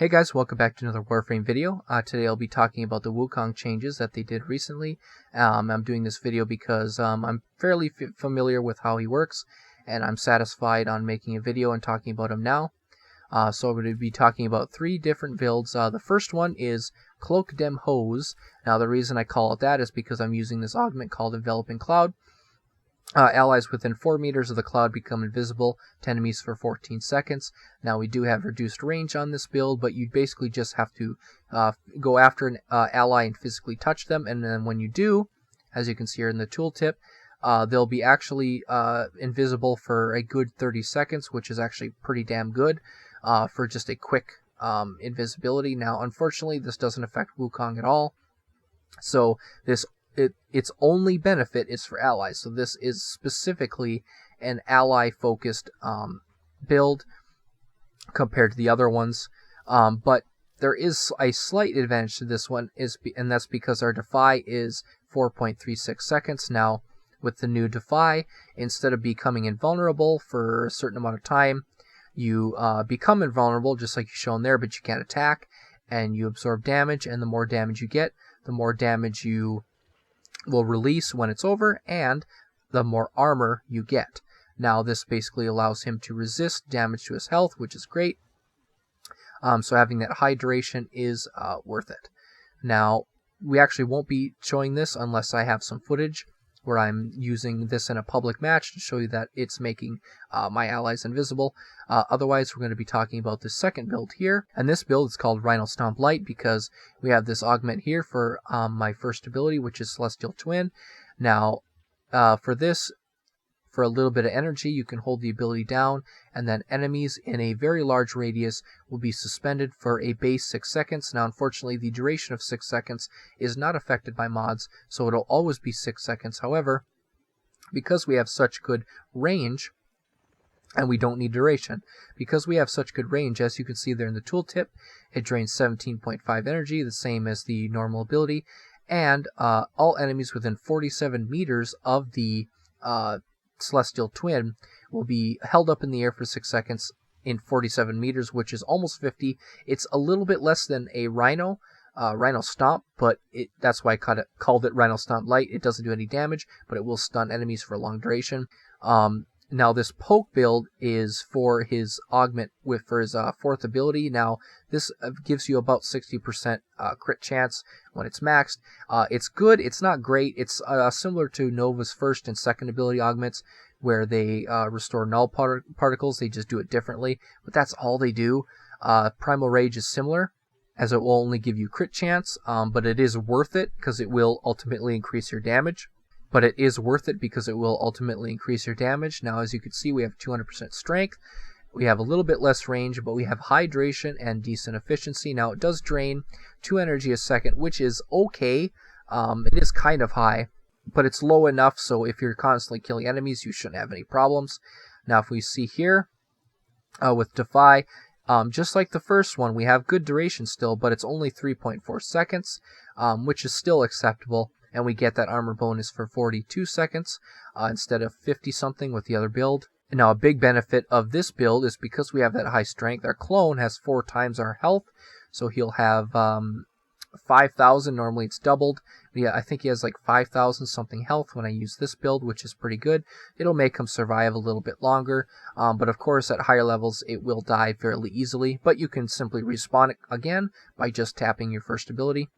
Hey guys, welcome back to another Warframe video. Today I'll be talking about the Wukong changes that they did recently. I'm doing this video because I'm fairly familiar with how he works, and I'm satisfied on making a video and talking about him now. So I'm going to be talking about 3 different builds. The first one is Cloak Dem Hose. Now the reason I call it that is because I'm using this augment called Enveloping Cloud. Allies within 4 meters of the cloud become invisible to enemies for 14 seconds. Now we do have reduced range on this build, but you basically just have to go after an ally and physically touch them, and then when you do, as you can see here in the tooltip, they'll be actually invisible for a good 30 seconds, which is actually pretty damn good for just a quick invisibility. Now unfortunately this doesn't affect Wukong at all, so its only benefit is for allies. So this is specifically an ally-focused build compared to the other ones. But there is a slight advantage to this one, and that's because our Defy is 4.36 seconds. Now, with the new Defy, instead of becoming invulnerable for a certain amount of time, you become invulnerable, just like you shown there, but you can't attack, and you absorb damage, and the more damage you get, the more damage you will release when it's over, and the more armor you get. Now this basically allows him to resist damage to his health, which is great. So having that high duration is worth it. Now we actually won't be showing this unless I have some footage where I'm using this in a public match to show you that it's making my allies invisible. Otherwise, we're going to be talking about the second build here, and this build is called Rhino Stomp Light because we have this augment here for my first ability, which is Celestial Twin. Now, for this, for a little bit of energy, you can hold the ability down, and then enemies in a very large radius will be suspended for a base 6 seconds. Now, unfortunately, the duration of 6 seconds is not affected by mods, so it'll always be 6 seconds. However, because we have such good range, and we don't need duration, because we have such good range, as you can see there in the tooltip, it drains 17.5 energy, the same as the normal ability, and all enemies within 47 meters of the Celestial Twin will be held up in the air for 6 seconds in 47 meters, which is almost 50. It's a little bit less than a Rhino Stomp, but that's why I called it Rhino Stomp Light. It doesn't do any damage, but it will stun enemies for a long duration. Now this poke build is for his augment for his 4th ability. Now this gives you about 60% crit chance when it's maxed. It's good, it's not great. It's similar to Nova's 1st and 2nd ability augments, where they restore null particles. They just do it differently, but that's all they do. Primal Rage is similar, as it will only give you crit chance, but it is worth it because it will ultimately increase your damage. Now, as you can see, we have 200% strength. We have a little bit less range, but we have high duration and decent efficiency. Now, it does drain 2 energy a second, which is okay. It is kind of high, but it's low enough, so if you're constantly killing enemies, you shouldn't have any problems. Now, if we see here, with Defy, just like the first one, we have good duration still, but it's only 3.4 seconds, which is still acceptable. And we get that armor bonus for 42 seconds instead of 50-something with the other build. And now a big benefit of this build is because we have that high strength, our clone has 4 times our health, so he'll have 5,000. Normally it's doubled. Yeah, I think he has like 5,000 something health when I use this build, which is pretty good. It'll make him survive a little bit longer, but of course at higher levels it will die fairly easily, but you can simply respawn it again by just tapping your first ability.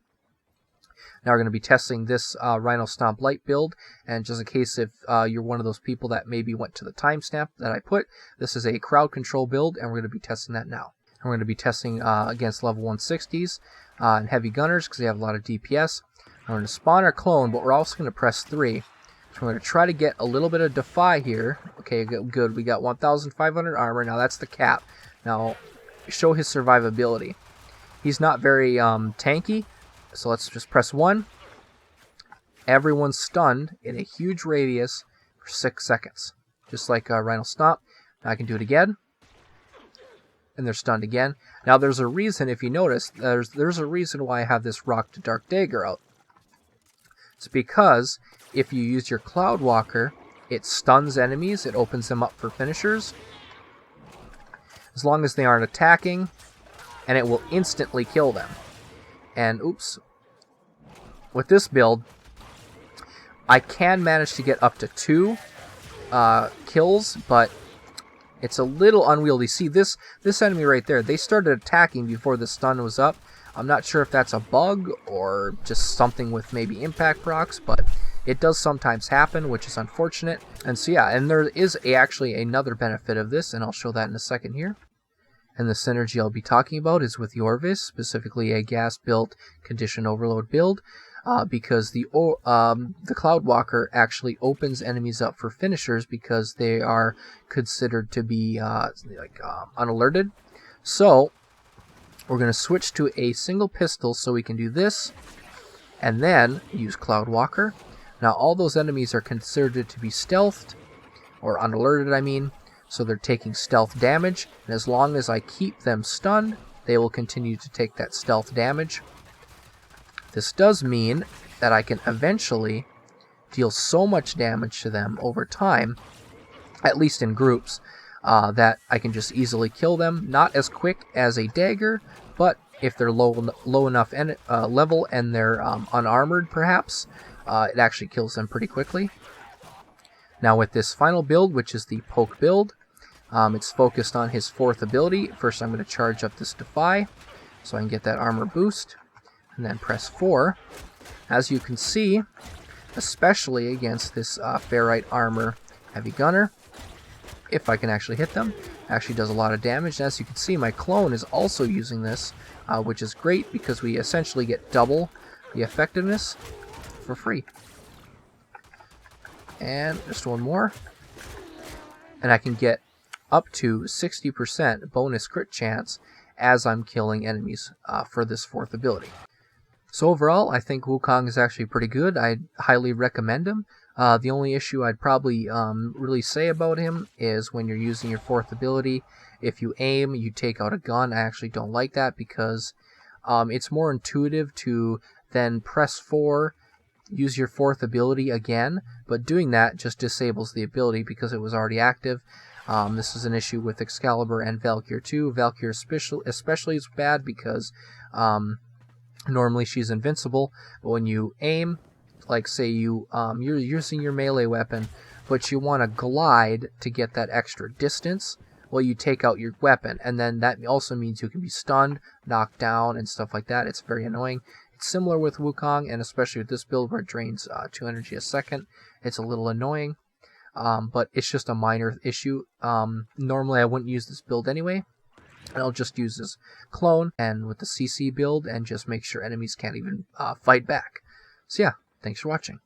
Now we're going to be testing this Rhino Stomp Light build, and just in case if you're one of those people that maybe went to the timestamp that I put, this is a crowd control build, and we're going to be testing that now. And we're going to be testing against level 160s and heavy gunners because they have a lot of DPS. And we're going to spawn our clone, but we're also going to press 3. So we're going to try to get a little bit of Defy here. Okay, good. We got 1,500 armor. Now that's the cap. Now show his survivability. He's not very tanky. So let's just press 1. Everyone's stunned in a huge radius for 6 seconds. Just like Rhino Stomp. Now I can do it again. And they're stunned again. Now there's a reason, if you notice, there's a reason why I have this Rock to Dark Dagger out. It's because if you use your Cloud Walker, it stuns enemies, it opens them up for finishers. As long as they aren't attacking, and it will instantly kill them. And oops, with this build, I can manage to get up to 2 kills, but it's a little unwieldy. See, this enemy right there, they started attacking before the stun was up. I'm not sure if that's a bug or just something with maybe impact procs, but it does sometimes happen, which is unfortunate. And so yeah, and there is actually another benefit of this, and I'll show that in a second here. And the synergy I'll be talking about is with Yorvis, specifically a gas-built condition overload build, because the Cloudwalker actually opens enemies up for finishers because they are considered to be unalerted. So we're going to switch to a single pistol so we can do this, and then use Cloudwalker. Now all those enemies are considered to be stealthed, or unalerted I mean, so they're taking stealth damage, and as long as I keep them stunned, they will continue to take that stealth damage. This does mean that I can eventually deal so much damage to them over time, at least in groups, that I can just easily kill them. Not as quick as a dagger, but if they're low enough level and they're unarmored perhaps, it actually kills them pretty quickly. Now with this final build, which is the poke build, it's focused on his 4th ability. First I'm going to charge up this Defy so I can get that armor boost, and then press 4. As you can see, especially against this Ferrite Armor Heavy Gunner, if I can actually hit them, actually does a lot of damage. And as you can see, my clone is also using this, which is great because we essentially get double the effectiveness for free. And just one more, and I can get up to 60% bonus crit chance as I'm killing enemies for this 4th ability. So overall, I think Wukong is actually pretty good. I'd highly recommend him. The only issue I'd probably really say about him is when you're using your 4th ability, if you aim, you take out a gun. I actually don't like that because it's more intuitive to then press 4, use your 4th ability again, but doing that just disables the ability because it was already active. This is an issue with Excalibur and Valkyr too. Valkyr especially is bad because normally she's invincible, but when you aim, like say you're using your melee weapon, but you want to glide to get that extra distance, well, you take out your weapon, and then that also means you can be stunned, knocked down, and stuff like that. It's very annoying. It's similar with Wukong, and especially with this build where it drains 2 energy a second. It's a little annoying, but it's just a minor issue. Normally I wouldn't use this build anyway, and I'll just use this clone and with the CC build and just make sure enemies can't even fight back. So yeah, thanks for watching.